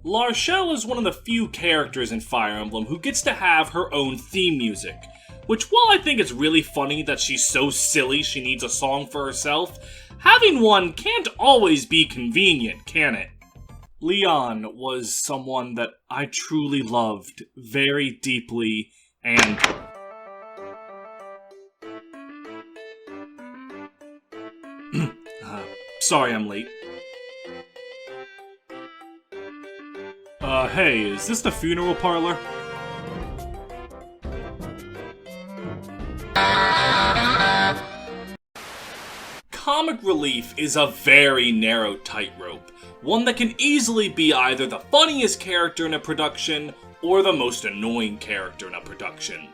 Larchelle is one of the few characters in Fire Emblem who gets to have her own theme music, which while I think it's really funny that she's so silly she needs a song for herself, having one can't always be convenient, can it? Leon was someone that I truly loved very deeply and... sorry I'm late. Hey, is this the funeral parlor? Comic relief is a very narrow tightrope, one that can easily be either the funniest character in a production or the most annoying character in a production.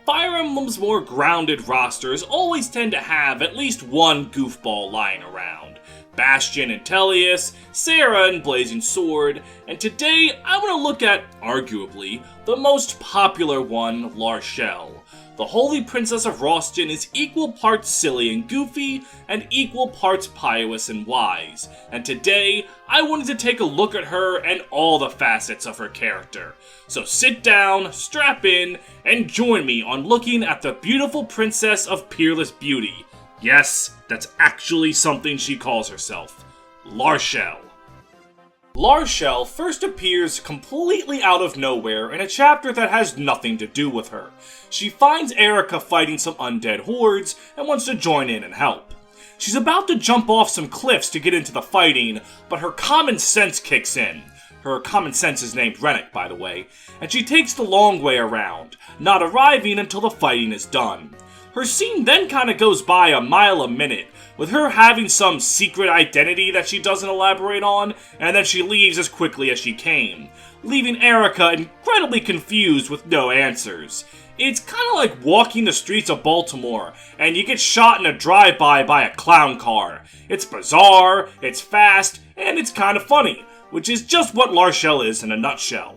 Fire Emblem's more grounded rosters always tend to have at least one goofball lying around. Bastion and Tellius, Sarah and Blazing Sword, and today I want to look at, arguably, the most popular one, Larchelle. The Holy Princess of Roston is equal parts silly and goofy, and equal parts pious and wise, and today I wanted to take a look at her and all the facets of her character. So sit down, strap in, and join me on looking at the beautiful princess of peerless beauty. Yes, that's actually something she calls herself. Larchelle. Larchelle first appears completely out of nowhere in a chapter that has nothing to do with her. She finds Erica fighting some undead hordes and wants to join in and help. She's about to jump off some cliffs to get into the fighting, but her common sense kicks in. Her common sense is named Rennick, by the way, and she takes the long way around, not arriving until the fighting is done. Her scene then kinda goes by a mile a minute, with her having some secret identity that she doesn't elaborate on, and then she leaves as quickly as she came, leaving Erica incredibly confused with no answers. It's kinda like walking the streets of Baltimore, and you get shot in a drive-by by a clown car. It's bizarre, it's fast, and it's kinda funny, which is just what Larchelle is in a nutshell.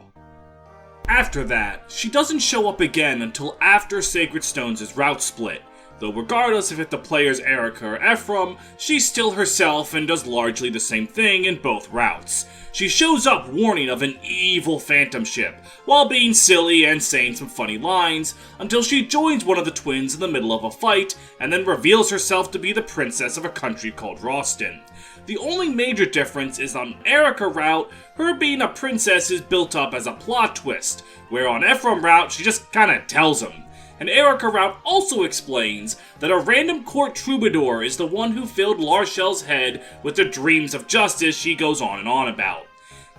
After that, she doesn't show up again until after Sacred Stones' route split, though regardless if the player's Erica or Ephraim, she's still herself and does largely the same thing in both routes. She shows up warning of an evil phantom ship, while being silly and saying some funny lines, until she joins one of the twins in the middle of a fight, and then reveals herself to be the princess of a country called Roston. The only major difference is on Erica route, her being a princess is built up as a plot twist, where on Ephraim route she just kinda tells him. And Erica route also explains that a random court troubadour is the one who filled Larchelle's head with the dreams of justice she goes on and on about.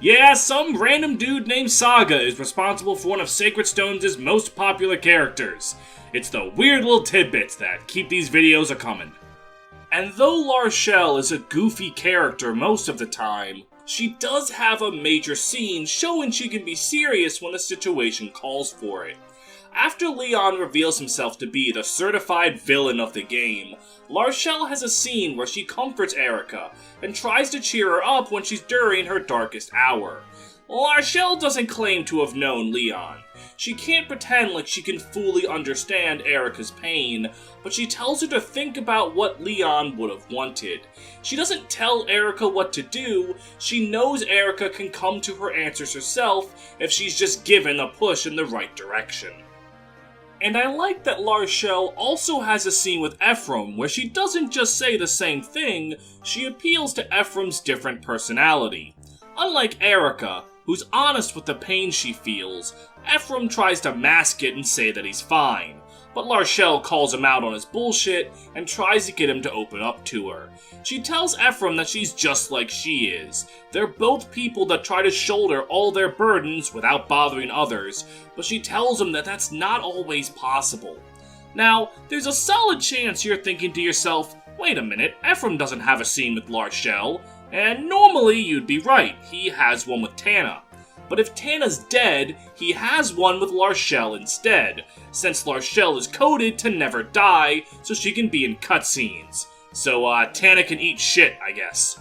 Yeah, some random dude named Saga is responsible for one of Sacred Stones' most popular characters. It's the weird little tidbits that keep these videos a-comin'. And though Larchelle is a goofy character most of the time, she does have a major scene showing she can be serious when the situation calls for it. After Leon reveals himself to be the certified villain of the game, Larchelle has a scene where she comforts Erica and tries to cheer her up when she's during her darkest hour. Larchelle doesn't claim to have known Leon. She can't pretend like she can fully understand Erica's pain, but she tells her to think about what Leon would have wanted. She doesn't tell Erica what to do, she knows Erica can come to her answers herself if she's just given a push in the right direction. And I like that Larchelle also has a scene with Ephraim where she doesn't just say the same thing, she appeals to Ephraim's different personality. Unlike Erica, who's honest with the pain she feels, Ephraim tries to mask it and say that he's fine. But Larchelle calls him out on his bullshit and tries to get him to open up to her. She tells Ephraim that she's just like she is. They're both people that try to shoulder all their burdens without bothering others, but she tells him that that's not always possible. Now, there's a solid chance you're thinking to yourself, wait a minute, Ephraim doesn't have a scene with Larchelle, and normally you'd be right, he has one with Tana. But if Tana's dead, he has one with Larchelle instead, since Larchelle is coded to never die, so she can be in cutscenes. So, Tana can eat shit, I guess.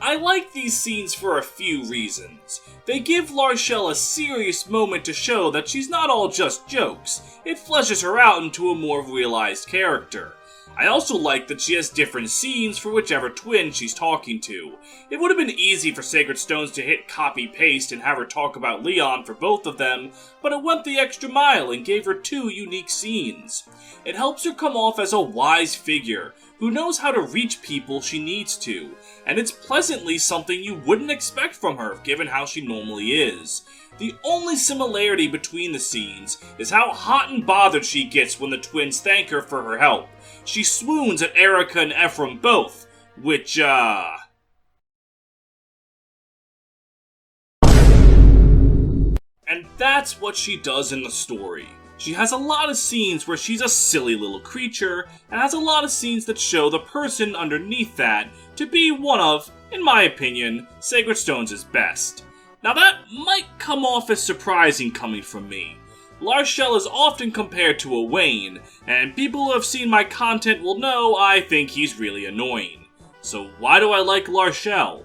I like these scenes for a few reasons. They give Larchelle a serious moment to show that she's not all just jokes. It fleshes her out into a more realized character. I also like that she has different scenes for whichever twin she's talking to. It would have been easy for Sacred Stones to hit copy-paste and have her talk about Leon for both of them, but it went the extra mile and gave her 2 unique scenes. It helps her come off as a wise figure, who knows how to reach people she needs to, and it's pleasantly something you wouldn't expect from her given how she normally is. The only similarity between the scenes is how hot and bothered she gets when the twins thank her for her help. She swoons at Erica and Ephraim both, which, And that's what she does in the story. She has a lot of scenes where she's a silly little creature, and has a lot of scenes that show the person underneath that to be one of, in my opinion, Sacred Stones' best. Now that might come off as surprising coming from me. Larshel is often compared to a Wayne, and people who have seen my content will know I think he's really annoying. So why do I like Larshel?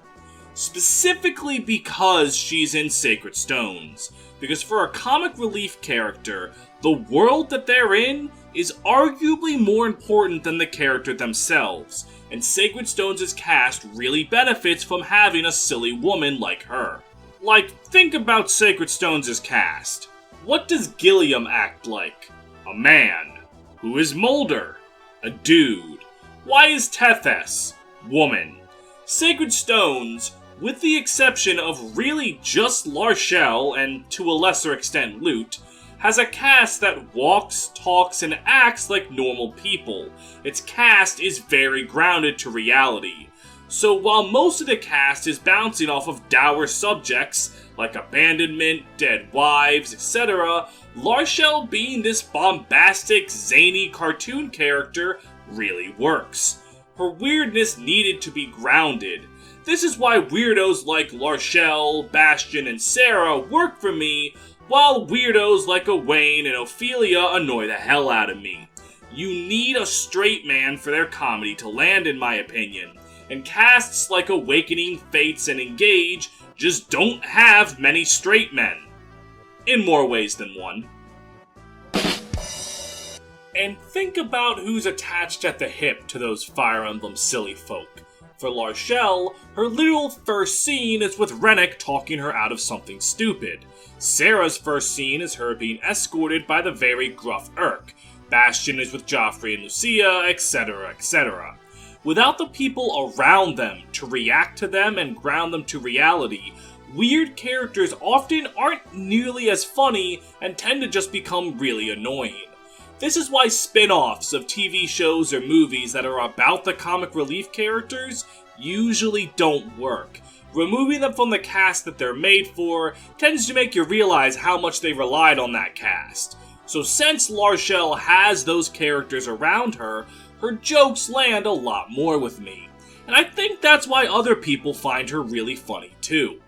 Specifically because she's in Sacred Stones. Because for a comic relief character, the world that they're in is arguably more important than the character themselves, and Sacred Stones' cast really benefits from having a silly woman like her. Like, think about Sacred Stones' cast. What does Gilliam act like? A man. Who is Mulder? A dude. Why is Tethys? Woman. Sacred Stones, with the exception of really just Larshel and to a lesser extent Lute, has a cast that walks, talks, and acts like normal people. Its cast is very grounded to reality. So while most of the cast is bouncing off of dour subjects, like abandonment, dead wives, etc., Larshel being this bombastic, zany cartoon character really works. Her weirdness needed to be grounded. This is why weirdos like Larshel, Bastion, and Sarah work for me, while weirdos like Owain and Ophelia annoy the hell out of me. You need a straight man for their comedy to land, in my opinion, and casts like Awakening, Fates, and Engage just don't have many straight men. In more ways than one. And think about who's attached at the hip to those Fire Emblem silly folk. For Larshel, her literal first scene is with Rennek talking her out of something stupid. Sarah's first scene is her being escorted by the very gruff Urk. Bastion is with Joffrey and Lucia, etc., etc. Without the people around them to react to them and ground them to reality, weird characters often aren't nearly as funny and tend to just become really annoying. This is why spin-offs of TV shows or movies that are about the comic relief characters usually don't work. Removing them from the cast that they're made for tends to make you realize how much they relied on that cast. So since Larshel has those characters around her, her jokes land a lot more with me. And I think that's why other people find her really funny too.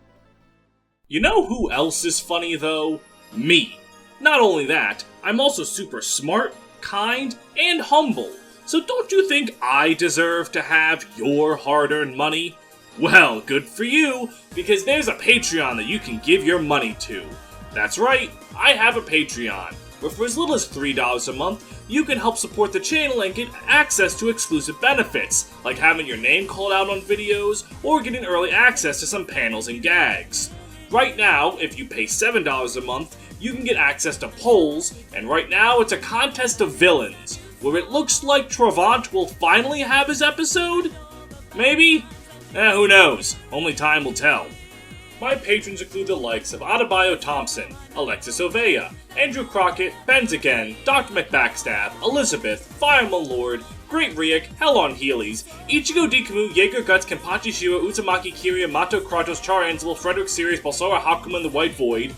You know who else is funny though? Me. Not only that, I'm also super smart, kind, and humble. So don't you think I deserve to have your hard-earned money? Well, good for you, because there's a Patreon that you can give your money to. That's right, I have a Patreon, where for as little as $3 a month, you can help support the channel and get access to exclusive benefits, like having your name called out on videos, or getting early access to some panels and gags. Right now, if you pay $7 a month, you can get access to polls, and right now it's a contest of villains, where it looks like Travant will finally have his episode? Maybe? Who knows? Only time will tell. My patrons include the likes of Adebayo Thompson, Alexis Ovea, Andrew Crockett, Benzigen, Dr. McBackstab, Elizabeth, Fireman Lord, Great Riek, Hell on Heelys, Ichigo Dikumu, Jaeger Guts, Kenpachi Shira, Uzumaki Kiria, Mato Kratos, Char Anzabal, Frederick Sirius, Balsara Hakuma and the White Void,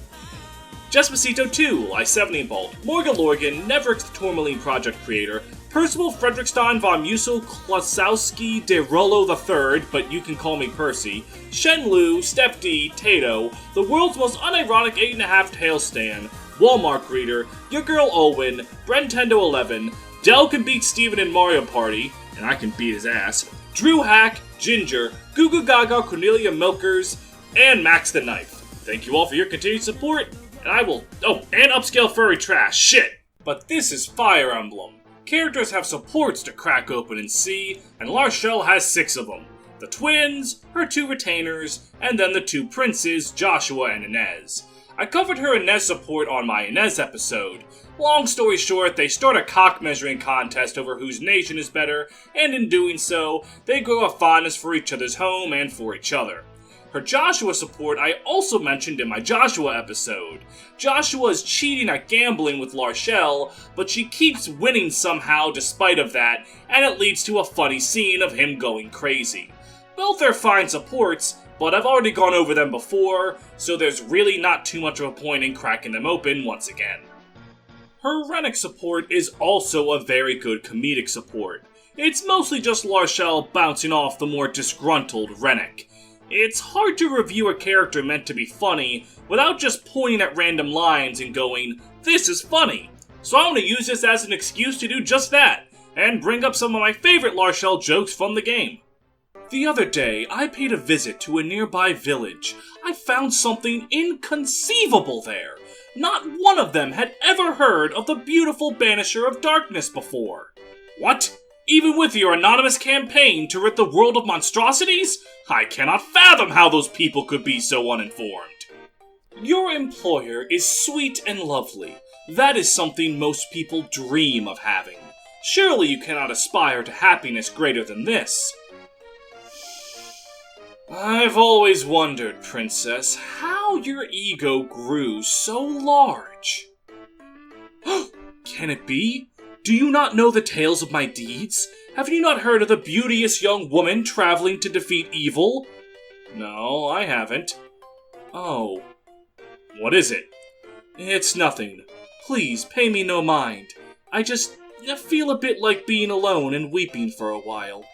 Jespacito 2, I-70 Bolt, Morgan Lorgan, Neverix the Tourmaline Project Creator, Percival Frederickstein von Musel Klasowski de Rollo III, but you can call me Percy, Shen Lu, Steph D, Tato, the world's most unironic 8.5 tail stan, Walmart Greeter, Your Girl Owen, Brentendo11, Dell can beat Steven in Mario Party, and I can beat his ass, Drew Hack, Ginger, Goo Gaga, Cornelia Milkers, and Max the Knife. Thank you all for your continued support, and I will... Oh, and Upscale Furry Trash, shit! But this is Fire Emblem. Characters have supports to crack open and see, and Larshel has 6 of them. The twins, her 2 retainers, and then the 2 princes, Joshua and Inez. I covered her Inez support on my Inez episode. Long story short, they start a cock measuring contest over whose nation is better, and in doing so, they grow a fondness for each other's home and for each other. Her Joshua support I also mentioned in my Joshua episode. Joshua is cheating at gambling with Larshel, but she keeps winning somehow despite of that, and it leads to a funny scene of him going crazy. Both are fine supports, but I've already gone over them before, so there's really not too much of a point in cracking them open once again. Her Rennick support is also a very good comedic support. It's mostly just Larshel bouncing off the more disgruntled Rennick. It's hard to review a character meant to be funny without just pointing at random lines and going, "This is funny." So I'm going to use this as an excuse to do just that, and bring up some of my favorite Larshel jokes from the game. The other day, I paid a visit to a nearby village. I found something inconceivable there. Not one of them had ever heard of the beautiful Banisher of Darkness before. What? Even with your anonymous campaign to rid the world of monstrosities? I cannot fathom how those people could be so uninformed. Your employer is sweet and lovely. That is something most people dream of having. Surely you cannot aspire to happiness greater than this. I've always wondered, Princess, how your ego grew so large. Can it be? Do you not know the tales of my deeds? Have you not heard of the beauteous young woman traveling to defeat evil? No, I haven't. Oh. What is it? It's nothing. Please, pay me no mind. I just feel a bit like being alone and weeping for a while.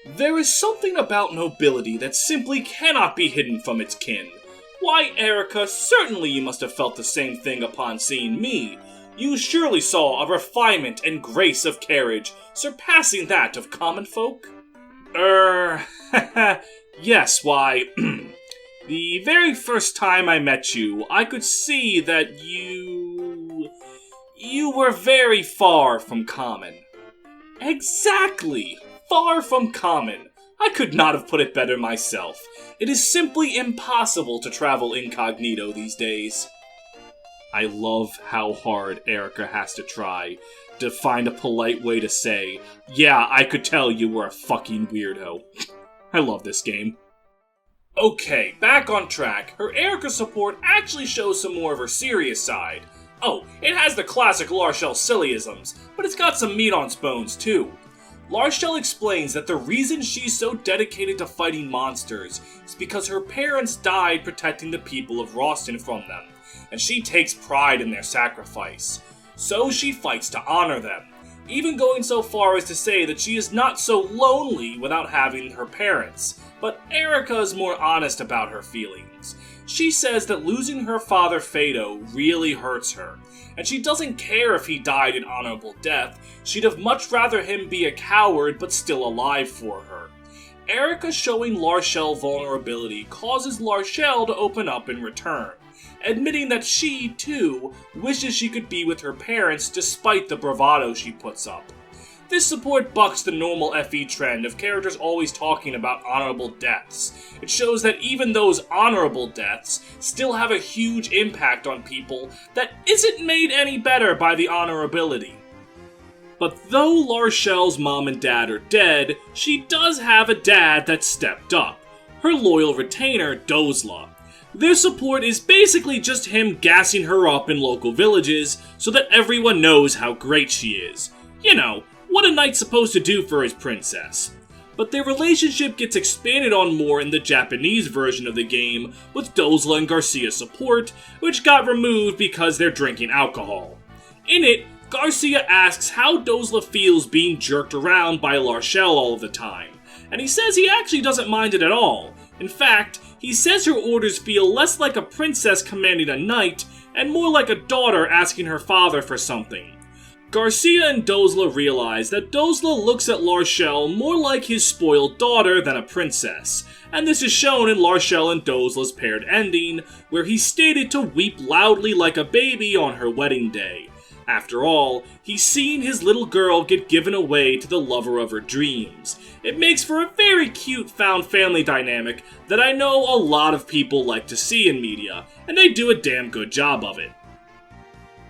There is something about nobility that simply cannot be hidden from its kin. Why, Erica, certainly you must have felt the same thing upon seeing me. You surely saw a refinement and grace of carriage surpassing that of common folk? Yes, why, the very first time I met you, I could see that you were very far from common. Exactly! Far from common. I could not have put it better myself. It is simply impossible to travel incognito these days. I love how hard Erica has to try to find a polite way to say, "Yeah, I could tell you were a fucking weirdo." I love this game. Okay, back on track. Her Erica support actually shows some more of her serious side. Oh, it has the classic Larshel sillyisms, but it's got some meat on its bones too. Larshel explains that the reason she's so dedicated to fighting monsters is because her parents died protecting the people of Roston from them, and she takes pride in their sacrifice. So she fights to honor them, even going so far as to say that she is not so lonely without having her parents. But Erica is more honest about her feelings. She says that losing her father Fado really hurts her, and she doesn't care if he died an honorable death. She'd have much rather him be a coward but still alive for her. Erica showing Larshel vulnerability causes Larshel to open up in return, admitting that she, too, wishes she could be with her parents despite the bravado she puts up. This support bucks the normal FE trend of characters always talking about honorable deaths. It shows that even those honorable deaths still have a huge impact on people that isn't made any better by the honorability. But though Larshel's mom and dad are dead, she does have a dad that stepped up, her loyal retainer, Dozla. Their support is basically just him gassing her up in local villages so that everyone knows how great she is. You know, what a knight's supposed to do for his princess. But their relationship gets expanded on more in the Japanese version of the game, with Dozla and Garcia's support, which got removed because they're drinking alcohol. In it, Garcia asks how Dozla feels being jerked around by Larshel all of the time, and he says he actually doesn't mind it at all. In fact, he says her orders feel less like a princess commanding a knight, and more like a daughter asking her father for something. Garcia and Dozla realize that Dozla looks at Larshel more like his spoiled daughter than a princess, and this is shown in Larshel and Dozla's paired ending, where he's stated to weep loudly like a baby on her wedding day. After all, he's seen his little girl get given away to the lover of her dreams. It makes for a very cute found family dynamic that I know a lot of people like to see in media, and they do a damn good job of it.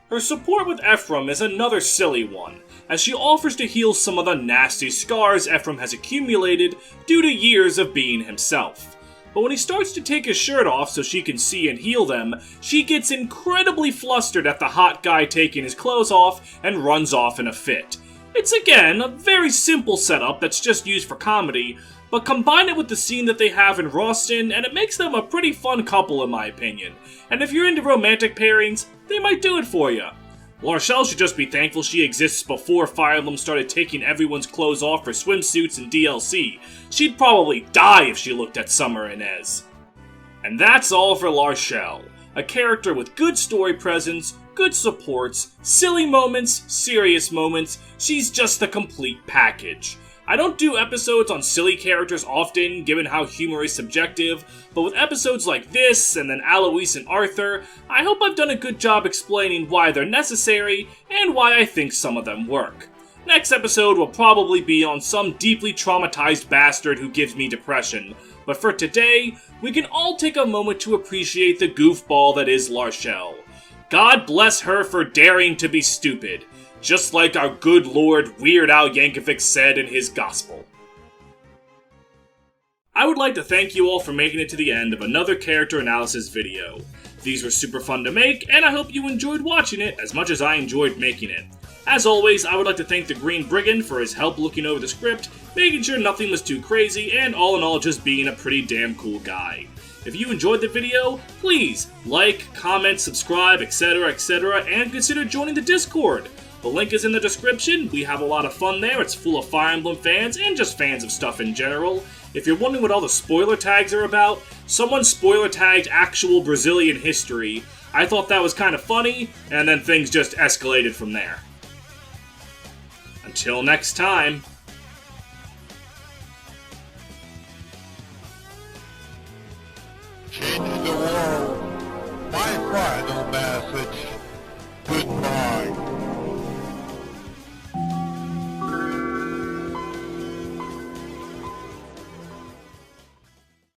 Her support with Ephraim is another silly one, as she offers to heal some of the nasty scars Ephraim has accumulated due to years of being himself. But when he starts to take his shirt off so she can see and heal them, she gets incredibly flustered at the hot guy taking his clothes off and runs off in a fit. It's again a very simple setup that's just used for comedy, but combine it with the scene that they have in Ralston and it makes them a pretty fun couple in my opinion. And if you're into romantic pairings, they might do it for you. Larshel should just be thankful she exists before Fire Emblem started taking everyone's clothes off for swimsuits and DLC. She'd probably die if she looked at Summer Inez. And that's all for Larshel. A character with good story presence, good supports, silly moments, serious moments. She's just the complete package. I don't do episodes on silly characters often, given how humor is subjective, but with episodes like this, and then Alois and Arthur, I hope I've done a good job explaining why they're necessary, and why I think some of them work. Next episode will probably be on some deeply traumatized bastard who gives me depression, but for today, we can all take a moment to appreciate the goofball that is Larshel. God bless her for daring to be stupid. Just like our good Lord Weird Al Yankovic said in his gospel. I would like to thank you all for making it to the end of another character analysis video. These were super fun to make, and I hope you enjoyed watching it as much as I enjoyed making it. As always, I would like to thank the Green Brigand for his help looking over the script, making sure nothing was too crazy, and all in all just being a pretty damn cool guy. If you enjoyed the video, please like, comment, subscribe, etc, and consider joining the Discord. The link is in the description. We have a lot of fun there. It's full of Fire Emblem fans and just fans of stuff in general. If you're wondering what all the spoiler tags are about, someone spoiler tagged actual Brazilian history. I thought that was kind of funny, and then things just escalated from there. Until next time.